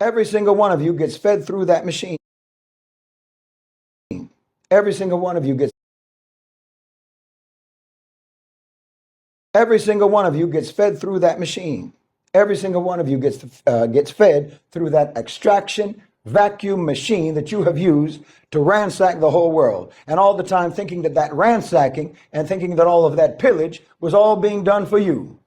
Every single one of you gets fed through that machine. Every single one of you gets Every single one of you gets fed through that machine. Every single one of you gets fed through that extraction vacuum machine that you have used to ransack the whole world. And all the time thinking that that ransacking and thinking that all of that pillage was all being done for you.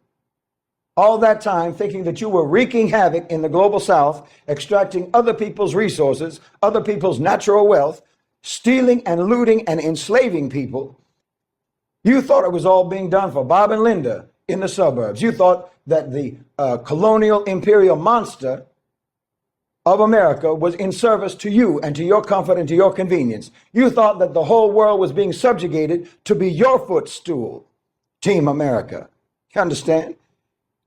All that time thinking that you were wreaking havoc in the global south, extracting other people's resources, other people's natural wealth, stealing and looting and enslaving people. You thought it was all being done for Bob and Linda in the suburbs. You thought that the colonial imperial monster of America was in service to you and to your comfort and to your convenience. You thought that the whole world was being subjugated to be your footstool, Team America. You understand?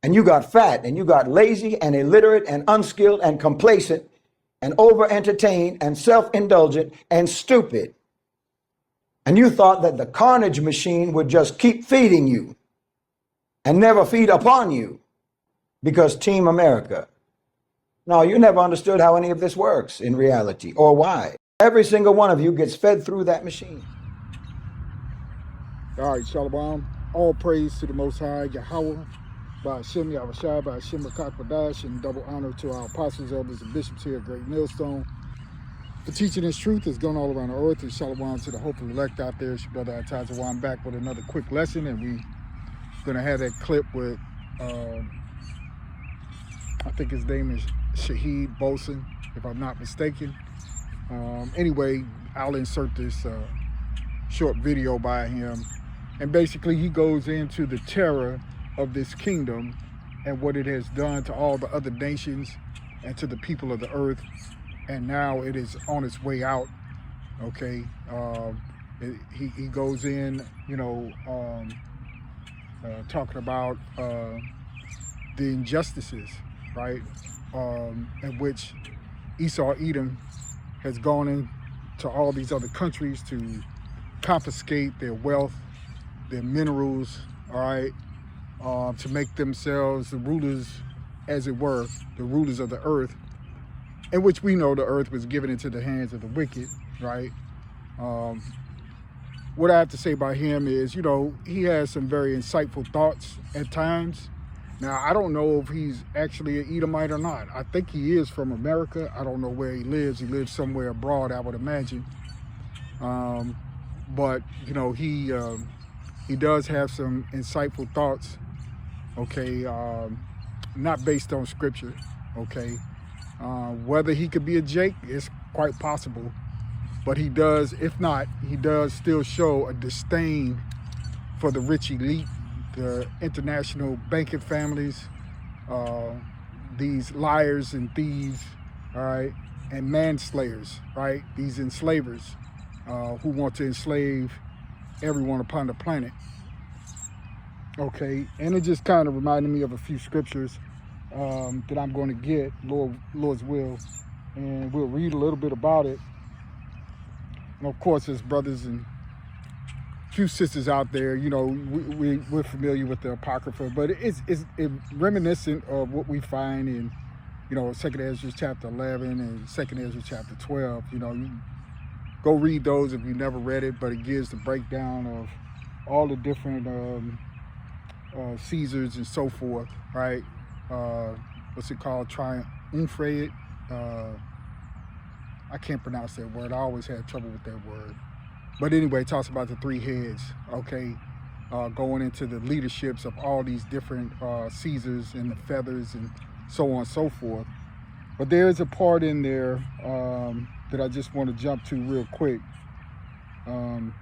And you got fat and you got lazy and illiterate and unskilled and complacent and over-entertained and self-indulgent and stupid. And you thought that the carnage machine would just keep feeding you and never feed upon you because Team America. No, you never understood how any of this works in reality or why. Every single one of you gets fed through that machine. All right, Shalom. All praise to the Most High, Yahweh, by Hashem Yahushua, by Hashem Rakakbadash, and double honor to our apostles, elders, and bishops here at Great Millstone. For teaching this truth is going all around the earth, and Shalom to the hopeful elect out there. It's your brother Atazawan back with another quick lesson, and we're going to have that clip with, I think his name is Shahid Bolson, if I'm not mistaken. Anyway, I'll insert this short video by him. And basically, he goes into the terror of this kingdom and what it has done to all the other nations and to the people of the earth. And now it is on its way out, okay? He goes in, talking about the injustices, right? In which Esau Edom has gone into all these other countries to confiscate their wealth, their minerals, all right? To make themselves the rulers, as it were, the rulers of the earth, in which we know the earth was given into the hands of the wicked, right? What I have to say about him is, he has some very insightful thoughts at times. Now, I don't know if he's actually an Edomite or not. I think he is from America. I don't know where he lives. He lives somewhere abroad, I would imagine. But, he does have some insightful thoughts, okay, not based on scripture, okay. Whether he could be a Jake is quite possible, but he does, if not, he does still show a disdain for the rich elite, the international banking families, these liars and thieves, all right, and manslayers, right, these enslavers who want to enslave everyone upon the planet. Okay, and it just kind of reminded me of a few scriptures that I'm going to get, Lord's will, and we'll read a little bit about it. And of course, as brothers and few sisters out there, we're familiar with the Apocrypha, but it's reminiscent of what we find in, 2nd Ezra chapter 11 and 2nd Ezra chapter 12. You go read those if you never read it, but it gives the breakdown of all the different Caesars and so forth, right? What's it called? Triumvirate. I can't pronounce that word. I always had trouble with that word. But anyway, it talks about the three heads, okay? Going into the leaderships of all these different Caesars and the feathers and so on and so forth. But there is a part in there that I just want to jump to real quick. In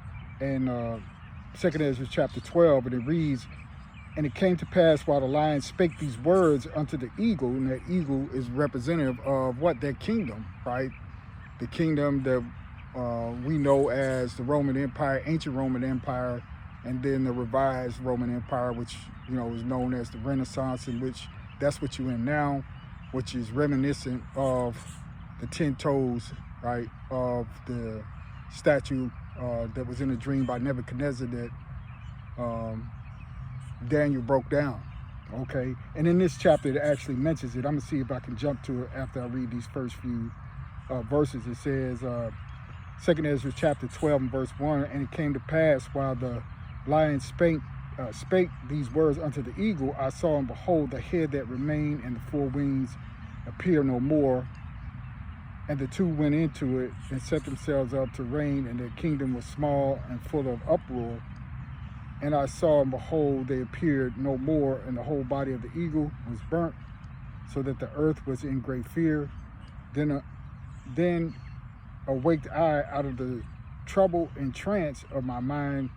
2nd Ezra chapter 12, and it reads, "And it came to pass while the lion spake these words unto the eagle," and that eagle is representative of what? That kingdom, right? The kingdom that we know as the Roman Empire, ancient Roman Empire, and then the revised Roman Empire, which, is known as the Renaissance, in which that's what you're in now, which is reminiscent of the 10 toes, right, of the statue that was in a dream by Nebuchadnezzar that Daniel broke down, Okay, and in this chapter it actually mentions it. I'm gonna see if I can jump to it after I read these first few verses. It says, 2nd Ezra chapter 12 and verse 1, and it came to pass while the lion spake these words unto the eagle, I saw and behold the head that remained and the four wings appear no more. And the two went into it and set themselves up to reign, and their kingdom was small and full of uproar. And I saw and behold they appeared no more, and the whole body of the eagle was burnt, so that the earth was in great fear. Then awaked I out of the trouble and trance of my mind,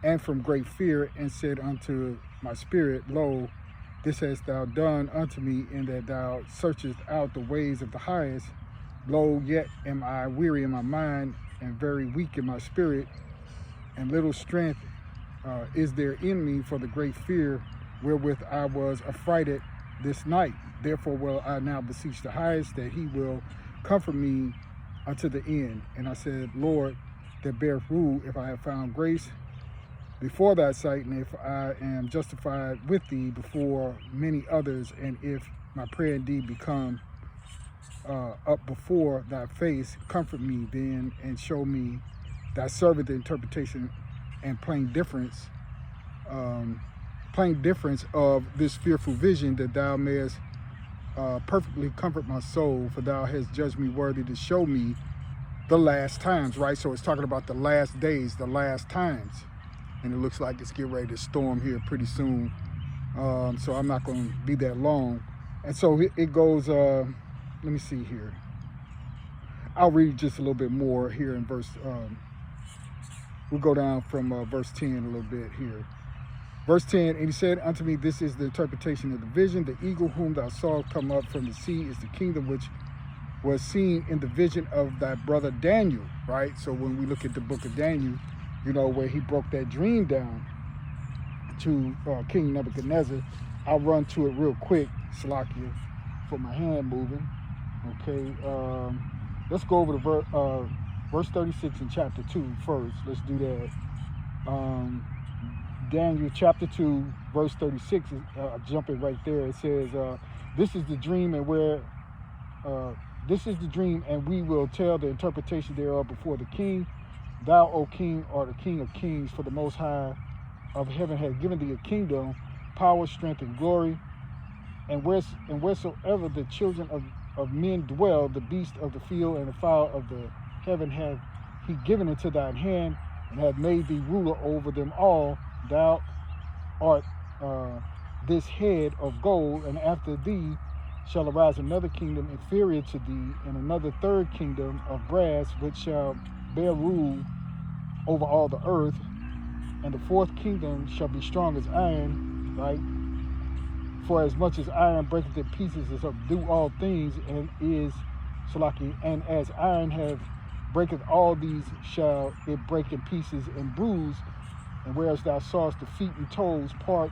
and from great fear, and said unto my spirit, Lo, this hast thou done unto me, in that thou searchest out the ways of the highest. Lo, yet am I weary in my mind, and very weak in my spirit, and little strength is there in me for the great fear wherewith I was affrighted this night. Therefore will I now beseech the highest, that he will comfort me unto the end. And I said, Lord, that beareth rule, if I have found grace before thy sight, and if I am justified with thee before many others, and if my prayer indeed become up before thy face, comfort me then, and show me thy servant the interpretation and plain difference of this fearful vision, that thou mayest perfectly comfort my soul, for thou hast judged me worthy to show me the last times, right? So it's talking about the last days, the last times. And it looks like it's getting ready to storm here pretty soon. So I'm not going to be that long. And so it goes, let me see here. I'll read just a little bit more here in verse, we'll go down from verse 10 a little bit here. Verse 10, and he said unto me, this is the interpretation of the vision. The eagle whom thou sawest come up from the sea is the kingdom which was seen in the vision of thy brother Daniel, right? So when we look at the book of Daniel, you know, where he broke that dream down to King Nebuchadnezzar, I'll run to it real quick, Salakia, for my hand moving. Okay, let's go over to verse 36 in chapter 2 first. Let's do that. Daniel chapter 2, verse 36, jumping right there. It says, this is the dream, and this is the dream, and we will tell the interpretation thereof before the king. Thou, O king, art the king of kings, for the Most High of heaven has given thee a kingdom, power, strength, and glory. And wheresoever the children of men dwell, the beast of the field and the fowl of the heaven hath he given into thine hand, and hath made thee ruler over them all. Thou art this head of gold, and after thee shall arise another kingdom inferior to thee, and another third kingdom of brass, which shall bear rule over all the earth. And the fourth kingdom shall be strong as iron, right? For as much as iron breaketh in pieces and subdue all things, and is Salaki, and as iron breaketh all these, shall it break in pieces and bruise. And whereas thou sawest the feet and toes, part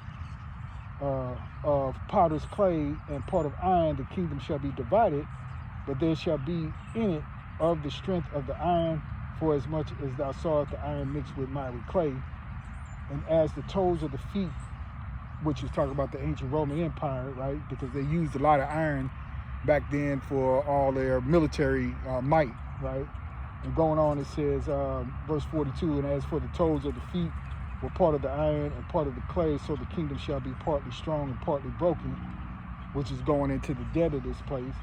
of potter's clay and part of iron, the kingdom shall be divided, but there shall be in it of the strength of the iron, for as much as thou sawest the iron mixed with miry clay. And as the toes of the feet, which is talking about the ancient Roman Empire, right? Because they used a lot of iron back then for all their military might, right? And going on, it says, verse 42, and as for the toes of the feet were part of the iron and part of the clay, so the kingdom shall be partly strong and partly broken, which is going into the dead of this place.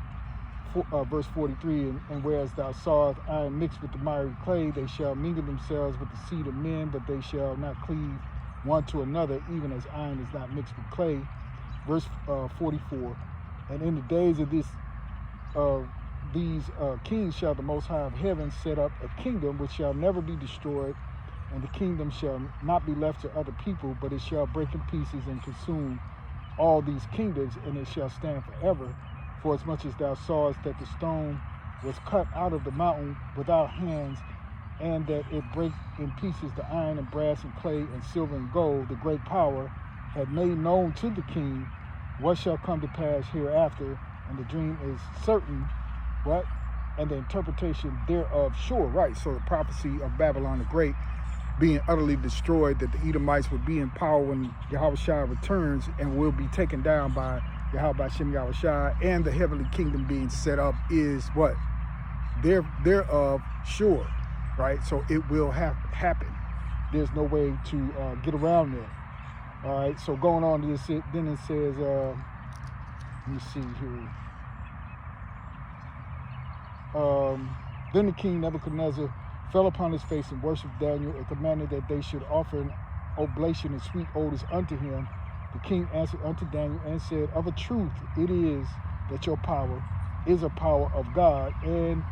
Verse 43, and whereas thou sawest iron mixed with the miry clay, they shall mingle themselves with the seed of men, but they shall not cleave one to another, even as iron is not mixed with clay. Verse 44, and in the days of these kings shall the Most High of heaven set up a kingdom which shall never be destroyed, and the kingdom shall not be left to other people, but it shall break in pieces and consume all these kingdoms, and it shall stand forever. For as much as thou sawest that the stone was cut out of the mountain without hands, and that it brake in pieces the iron and brass and clay and silver and gold, the great power had made known to the king what shall come to pass hereafter, and the dream is certain, what? And the interpretation thereof sure, right? So the prophecy of Babylon the Great being utterly destroyed, that the Edomites will be in power when Yahushua returns and will be taken down by Yahweh Shem Yahushua, and the heavenly kingdom being set up is what? Thereof sure, right? So it will happen. There's no way to get around that. All right, so going on to this, then it says, let me see here. Then the king Nebuchadnezzar fell upon his face and worshipped Daniel and commanded that they should offer an oblation and sweet odors unto him. The king answered unto Daniel and said, of a truth it is that your power is a power of God, and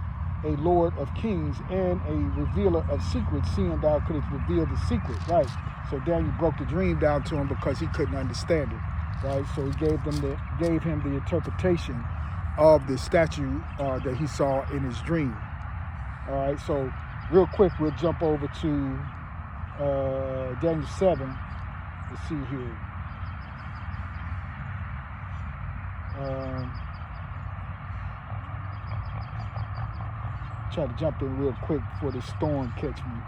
a Lord of kings, and a revealer of secrets, seeing thou couldst reveal the secret, right? So Daniel broke the dream down to him because he couldn't understand it, right? So he gave him the interpretation of the statue that he saw in his dream. All right, so real quick, we'll jump over to Daniel 7. Let's see here. Try to jump in real quick before the storm catch me.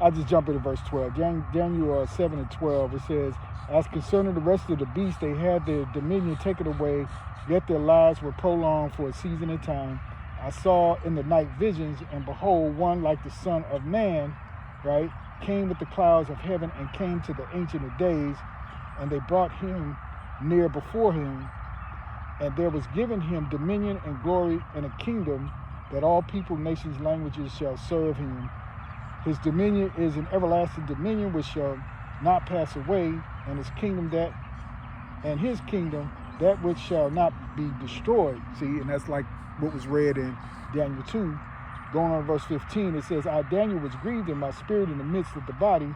I'll just jump into verse 12. Daniel 7 and 12, it says, as concerning the rest of the beasts, they had their dominion taken away, yet their lives were prolonged for a season of time. I saw in the night visions, and behold, one like the Son of Man, right, came with the clouds of heaven and came to the Ancient of Days, and they brought him near before him, and there was given him dominion and glory and a kingdom that all people, nations, languages shall serve him. His dominion is an everlasting dominion which shall not pass away, and his kingdom that which shall not be destroyed. See, and that's like what was read in Daniel 2. Going on to verse 15, it says, I, Daniel, was grieved in my spirit in the midst of the body,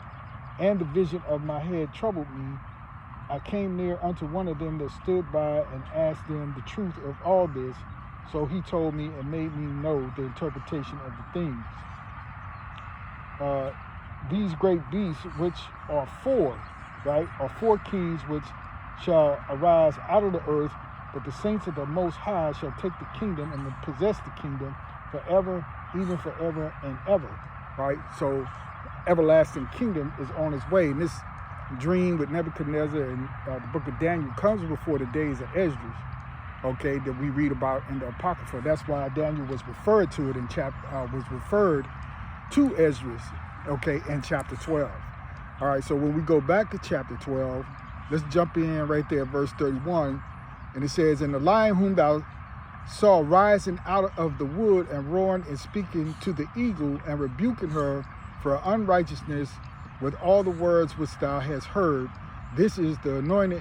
and the vision of my head troubled me. I came near unto one of them that stood by and asked them the truth of all this. So he told me and made me know the interpretation of the things. These great beasts, which are four, right, are four kings which shall arise out of the earth, but the saints of the Most High shall take the kingdom and possess the kingdom forever, even forever and ever, right? So everlasting kingdom is on its way. And this dream with Nebuchadnezzar and the book of Daniel comes before the days of Esdras, okay, that we read about in the Apocrypha. That's why Daniel was referred to it in referred to Esdras, okay, in chapter 12. All right, so when we go back to chapter 12, let's jump in right there, verse 31, and it says, and the lion whom thou saw rising out of the wood and roaring and speaking to the eagle and rebuking her for her unrighteousness with all the words which thou hast heard, this is the anointed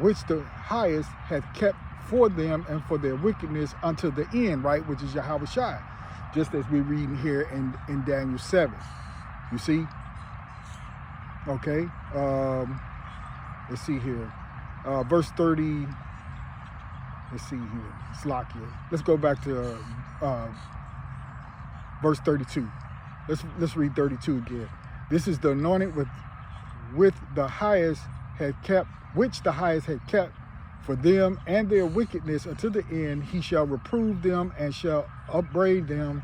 which the highest hath kept for them and for their wickedness unto the end, right, which is Yahushua, just as we read here in Daniel 7. You see? Okay. Let's see here. Verse 30. Let's see here. Slakia. Let's go back to verse 32. Let's read 32 again. This is the anointed with the highest had kept, which the highest had kept for them and their wickedness unto the end. He shall reprove them and shall upbraid them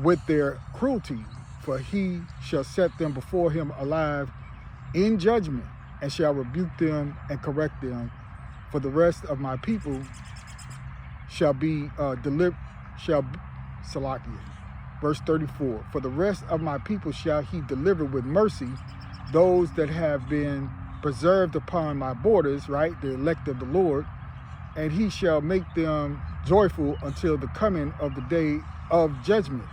with their cruelty, for he shall set them before him alive in judgment, and shall rebuke them and correct them. For the rest of my people shall be Salakia. Verse 34, for the rest of my people shall he deliver with mercy those that have been preserved upon my borders, right, the elect of the Lord, and he shall make them joyful until the coming of the day of judgment,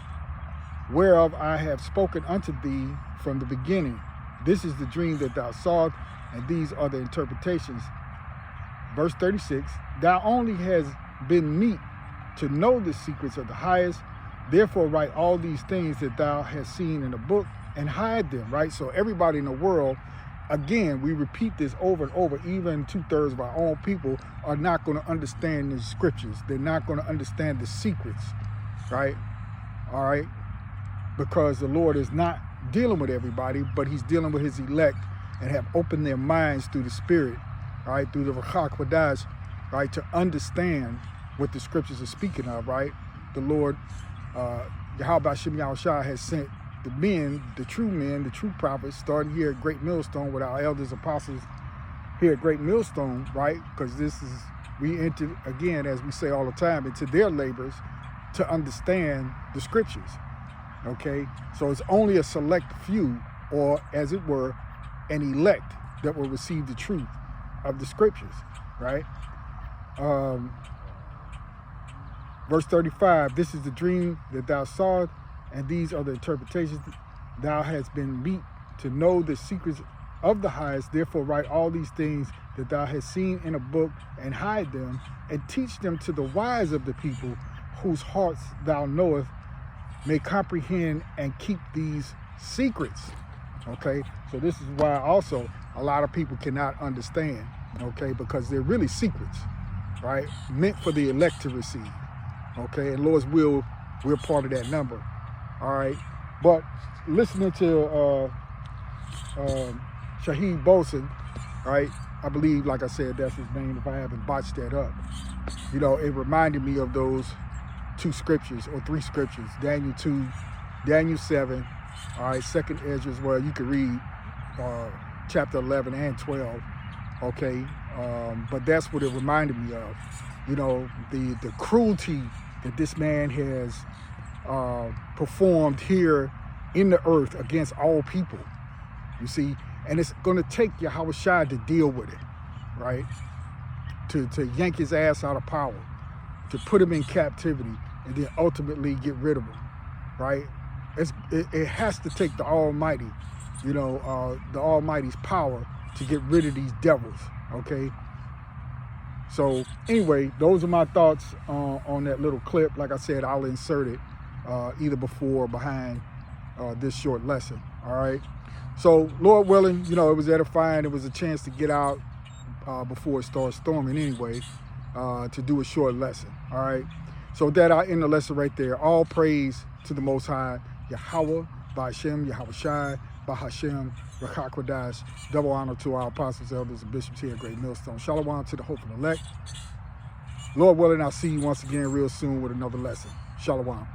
whereof I have spoken unto thee from the beginning. This is the dream that thou sawest, and these are the interpretations. Verse 36, thou only hast been meet to know the secrets of the highest, therefore write all these things that thou hast seen in a book and hide them, right? So everybody in the world, again, we repeat this over and over, even 2/3 of our own people are not going to understand the scriptures. They're not going to understand the secrets, right? All right? Because the Lord is not dealing with everybody, but he's dealing with his elect and have opened their minds through the Spirit, right? Through the Ruach Kodesh, right? To understand what the scriptures are speaking of, right? The Lord Yahweh Shem Yahushua has sent the men, the true prophets, starting here at Great Millstone with our elders, apostles here at Great Millstone, right? Because we entered, again, as we say all the time, into their labors to understand the scriptures, okay? So it's only a select few, or as it were, an elect that will receive the truth of the scriptures, right? Verse 35, this is the dream that thou sawest, and these are the interpretations. Thou hast been meet to know the secrets of the highest. Therefore write all these things that thou hast seen in a book, and hide them, and teach them to the wise of the people, whose hearts thou knowest, may comprehend and keep these secrets. Okay, so this is why also a lot of people cannot understand, okay, because they're really secrets, right? Meant for the elect to receive. Okay, and Lord's will, we're part of that number. All right, but listening to Shahid Bosen, right? I believe, like I said, that's his name, if I haven't botched that up. You know, it reminded me of those two scriptures, or three scriptures, Daniel 2, Daniel 7, all right, 2nd Ezra, where you can read chapter 11 and 12, okay? But that's what it reminded me of. You know, the cruelty that this man has performed here in the earth against all people, you see? And it's gonna take Yahushua to deal with it, right? To yank his ass out of power, to put him in captivity, and then ultimately get rid of him, right? It has to take the Almighty, you know, the Almighty's power to get rid of these devils, okay? So anyway, those are my thoughts on that little clip. Like I said, I'll insert it either before or behind this short lesson, all right? So Lord willing, you know, it was edifying. It was a chance to get out before it starts storming anyway, to do a short lesson, all right? So with that, I end the lesson right there. All praise to the Most High, Yahweh, Ba'ashem, Yahushai, Bahashem, Rakakwadash. Double honor to our apostles, elders, and bishops here at Great Millstone. Shalom to the hopeful elect. Lord willing, I'll see you once again real soon with another lesson. Shalom.